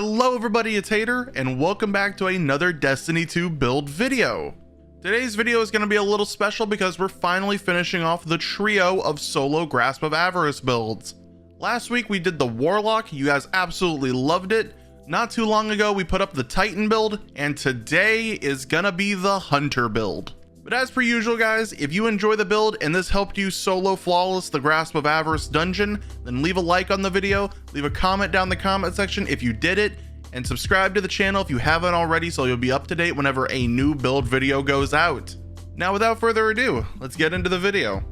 Hello everybody, it's Hater, and welcome back to another Destiny 2 build video. Today's video is going to be a little special because we're finally finishing off the trio of solo Grasp of Avarice builds. Last week we did the Warlock, you guys absolutely loved it. Not too long ago we put up the Titan build, and today is gonna be the Hunter build. But as per usual guys, if you enjoy the build and this helped you solo flawless the Grasp of Avarice dungeon, then leave a like on the video, leave a comment down in the comment section if you did it, and subscribe to the channel if you haven't already so you'll be up to date whenever a new build video goes out. Now without further ado, let's get into the video.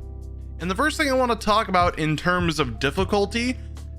And the first thing I want to talk about in terms of difficulty,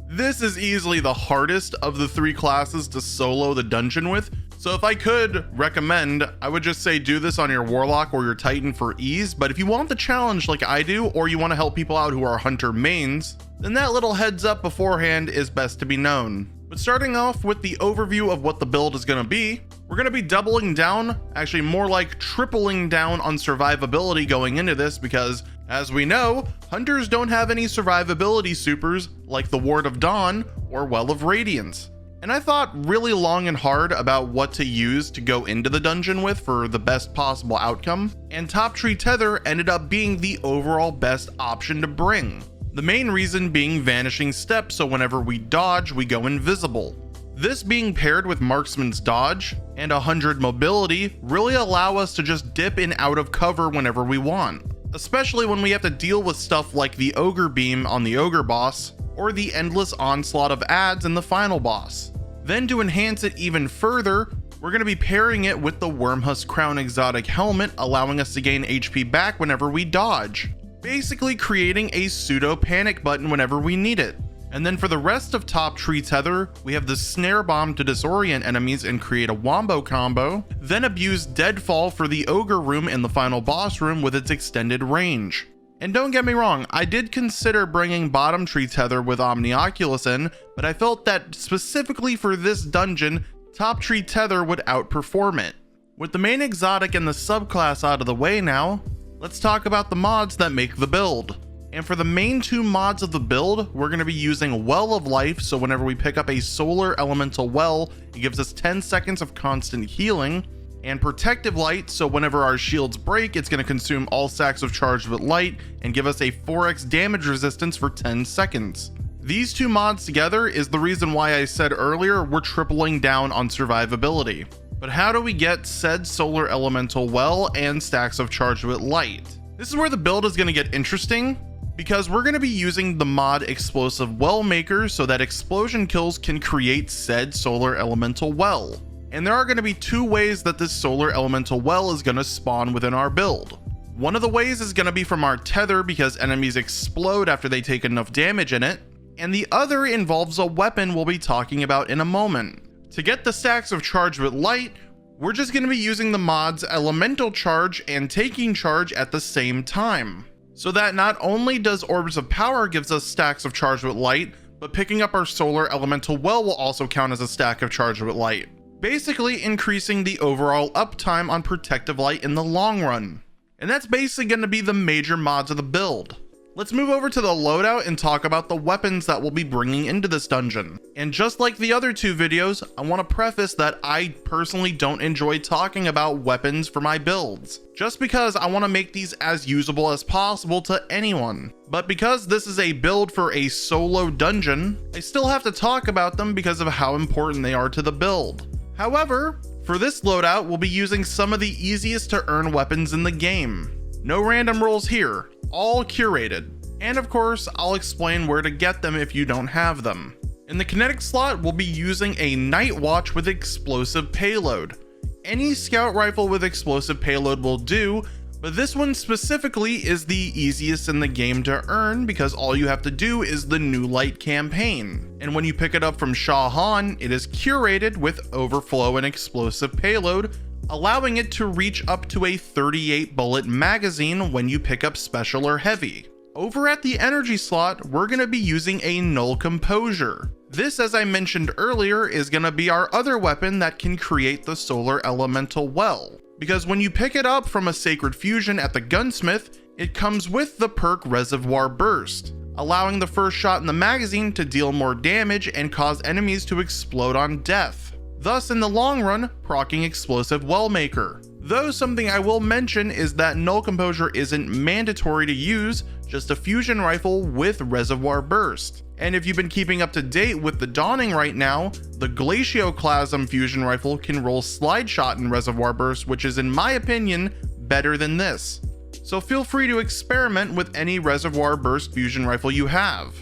this is easily the hardest of the three classes to solo the dungeon with. So if I could recommend, I would just say do this on your Warlock or your Titan for ease, but if you want the challenge like I do, or you want to help people out who are Hunter mains, then that little heads up beforehand is best to be known. But starting off with the overview of what the build is going to be, we're going to be doubling down, actually more like tripling down on survivability going into this because, as we know, Hunters don't have any survivability supers like the Ward of Dawn or Well of Radiance. And I thought really long and hard about what to use to go into the dungeon with for the best possible outcome, and Top Tree Tether ended up being the overall best option to bring. The main reason being Vanishing Step, so whenever we dodge, we go invisible. This being paired with Marksman's Dodge and 100 mobility really allow us to just dip in out of cover whenever we want, especially when we have to deal with stuff like the Ogre Beam on the Ogre boss, or the endless onslaught of adds in the final boss. Then to enhance it even further, we're going to be pairing it with the Wormhusk Crown exotic helmet, allowing us to gain HP back whenever we dodge, basically creating a pseudo panic button whenever we need it. And then for the rest of Top Tree Tether, we have the Snare Bomb to disorient enemies and create a wombo combo, then abuse Deadfall for the Ogre room in the final boss room with its extended range. And don't get me wrong, I did consider bringing Bottom Tree Tether with Omnioculus in, but I felt that specifically for this dungeon, Top Tree Tether would outperform it. With the main exotic and the subclass out of the way now, let's talk about the mods that make the build. And for the main two mods of the build, we're going to be using Well of Life, so whenever we pick up a Solar Elemental Well, it gives us 10 seconds of constant healing, and Protective Light, so whenever our shields break, it's going to consume all stacks of Charged with Light and give us a 4x damage resistance for 10 seconds. These two mods together is the reason why I said earlier we're tripling down on survivability. But how do we get said Solar Elemental Well and stacks of Charged with Light? This is where the build is going to get interesting, because we're going to be using the mod Explosive Well Maker so that explosion kills can create said Solar Elemental Well. And there are going to be two ways that this Solar Elemental Well is going to spawn within our build. One of the ways is going to be from our tether because enemies explode after they take enough damage in it, and the other involves a weapon we'll be talking about in a moment. To get the stacks of Charge with Light, we're just going to be using the mods Elemental Charge and Taking Charge at the same time, so that not only does Orbs of Power gives us stacks of Charge with Light, but picking up our Solar Elemental Well will also count as a stack of Charge with Light, basically increasing the overall uptime on Protective Light in the long run. And that's basically going to be the major mods of the build. Let's move over to the loadout and talk about the weapons that we'll be bringing into this dungeon. And just like the other two videos, I want to preface that I personally don't enjoy talking about weapons for my builds, just because I want to make these as usable as possible to anyone. But because this is a build for a solo dungeon, I still have to talk about them because of how important they are to the build. However, for this loadout, we'll be using some of the easiest to earn weapons in the game. No random rolls here, all curated. And of course, I'll explain where to get them if you don't have them. In the kinetic slot, we'll be using a Night Watch with explosive payload. Any scout rifle with explosive payload will do, but this one specifically is the easiest in the game to earn because all you have to do is the New Light campaign. And when you pick it up from Shah Han, it is curated with overflow and explosive payload, allowing it to reach up to a 38 bullet magazine when you pick up Special or Heavy. Over at the energy slot, we're going to be using a Null Composure. This, as I mentioned earlier, is going to be our other weapon that can create the Solar Elemental Well, because when you pick it up from a Sacred Fusion at the Gunsmith, it comes with the perk Reservoir Burst, allowing the first shot in the magazine to deal more damage and cause enemies to explode on death, thus in the long run proccing Explosive Wellmaker. Though something I will mention is that Null Composure isn't mandatory to use, just a fusion rifle with Reservoir Burst. And if you've been keeping up to date with the Dawning right now, the Glacioclasm fusion rifle can roll Slide Shot and Reservoir Burst, which is in my opinion better than this. So feel free to experiment with any Reservoir Burst fusion rifle you have.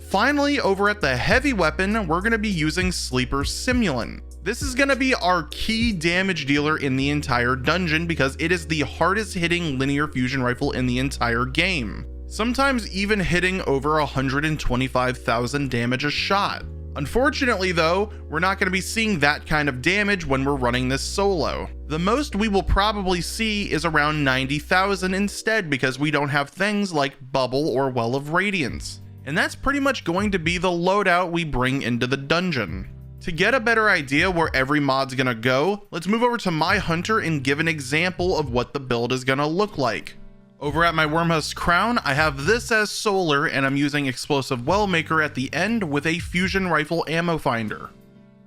Finally, over at the heavy weapon, we're going to be using Sleeper Simulant. This is going to be our key damage dealer in the entire dungeon because it is the hardest hitting linear fusion rifle in the entire game, sometimes even hitting over 125,000 damage a shot. Unfortunately though, we're not going to be seeing that kind of damage when we're running this solo. The most we will probably see is around 90,000 instead because we don't have things like Bubble or Well of Radiance. And that's pretty much going to be the loadout we bring into the dungeon. To get a better idea where every mod's gonna go, let's move over to my hunter and give an example of what the build is gonna look like. Over at my Wormhusk Crown, I have this as solar and I'm using Explosive Wellmaker at the end with a fusion rifle ammo finder.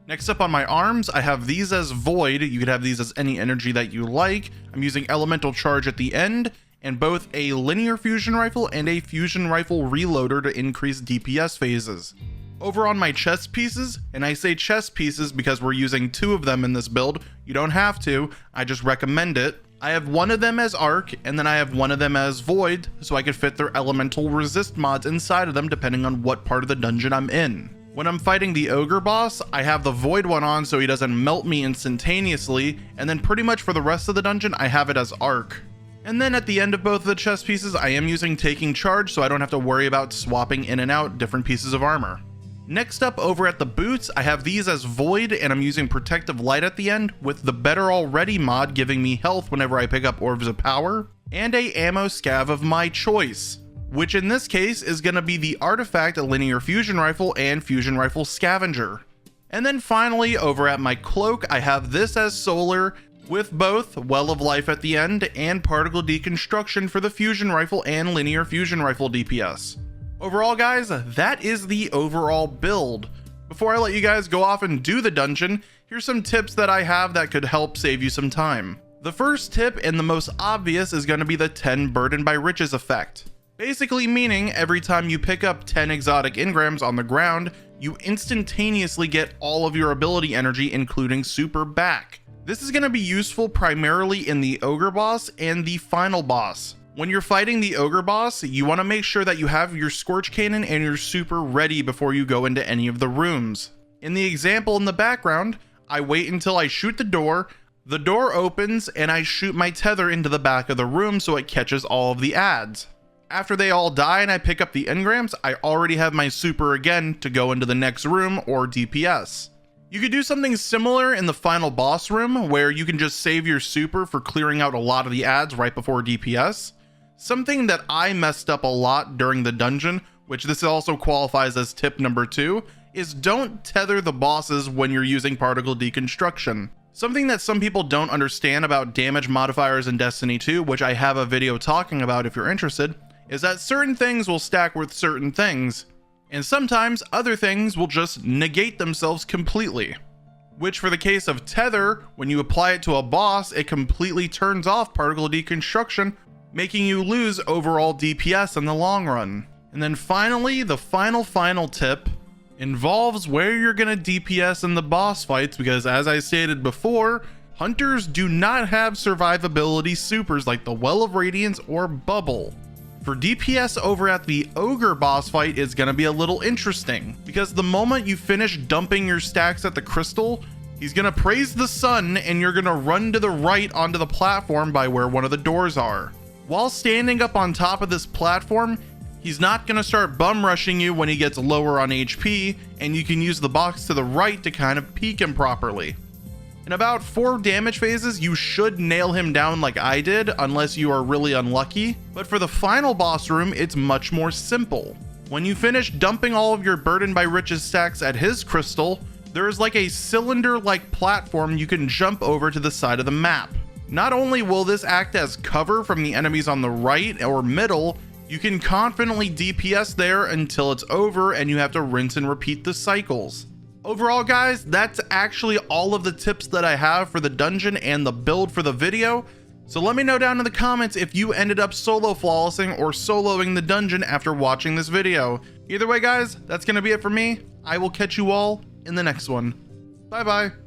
Next up on my arms, I have these as void. You could have these as any energy that you like. I'm using Elemental Charge at the end and both a linear fusion rifle and a fusion rifle reloader to increase DPS phases. Over on my chest pieces, and I say chest pieces because we're using 2 of them in this build, you don't have to, I just recommend it. I have one of them as arc, and then I have one of them as void, so I could fit their elemental resist mods inside of them depending on what part of the dungeon I'm in. When I'm fighting the ogre boss, I have the void one on so he doesn't melt me instantaneously, and then pretty much for the rest of the dungeon I have it as arc. And then at the end of both of the chest pieces, I am using Taking Charge so I don't have to worry about swapping in and out different pieces of armor. Next up, over at the boots, I have these as void and I'm using Protective Light at the end with the Better Already mod giving me health whenever I pick up Orbs of Power, and a ammo scav of my choice, which in this case is going to be the Artifact Linear Fusion Rifle and Fusion Rifle Scavenger. And then finally, over at my cloak, I have this as solar with both Well of Life at the end and Particle Deconstruction for the Fusion Rifle and Linear Fusion Rifle DPS. Overall guys, that is the overall build. Before I let you guys go off and do the dungeon, here's some tips that I have that could help save you some time. The first tip and the most obvious is going to be the 10 Burden by Riches effect. Basically meaning every time you pick up 10 exotic engrams on the ground, you instantaneously get all of your ability energy including super back. This is going to be useful primarily in the ogre boss and the final boss. When you're fighting the ogre boss, you want to make sure that you have your Scorch Cannon and your super ready before you go into any of the rooms. In the example in the background, I wait until I shoot the door opens, and I shoot my tether into the back of the room so it catches all of the adds. After they all die and I pick up the engrams, I already have my super again to go into the next room or DPS. You could do something similar in the final boss room where you can just save your super for clearing out a lot of the adds right before DPS. Something that I messed up a lot during the dungeon, which this also qualifies as tip number 2, is don't tether the bosses when you're using particle deconstruction. Something that some people don't understand about damage modifiers in Destiny 2, which I have a video talking about if you're interested, is that certain things will stack with certain things, and sometimes other things will just negate themselves completely. Which for the case of tether, when you apply it to a boss, it completely turns off particle deconstruction, making you lose overall DPS in the long run. And then finally, the final tip involves where you're gonna DPS in the boss fights, because as I stated before, hunters do not have survivability supers like the Well of Radiance or Bubble. For DPS over at the ogre boss fight is gonna be a little interesting, because the moment you finish dumping your stacks at the crystal, he's gonna praise the sun and you're gonna run to the right onto the platform by where one of the doors are. While standing up on top of this platform, he's not going to start bum rushing you when he gets lower on HP, and you can use the box to the right to kind of peek him properly. In about 4 damage phases, you should nail him down like I did, unless you are really unlucky. But for the final boss room, it's much more simple. When you finish dumping all of your Burden by Riches stacks at his crystal, there is like a cylinder-like platform you can jump over to the side of the map. Not only will this act as cover from the enemies on the right or middle, You can confidently DPS there until it's over and you have to rinse and repeat the cycles. Overall, guys, that's actually all of the tips that I have for the dungeon and the build for the video. So let me know down in the comments if you ended up solo flawlessing or soloing the dungeon after watching this video. Either way, guys, that's going to be it for me. I will catch you all in the next one. Bye bye.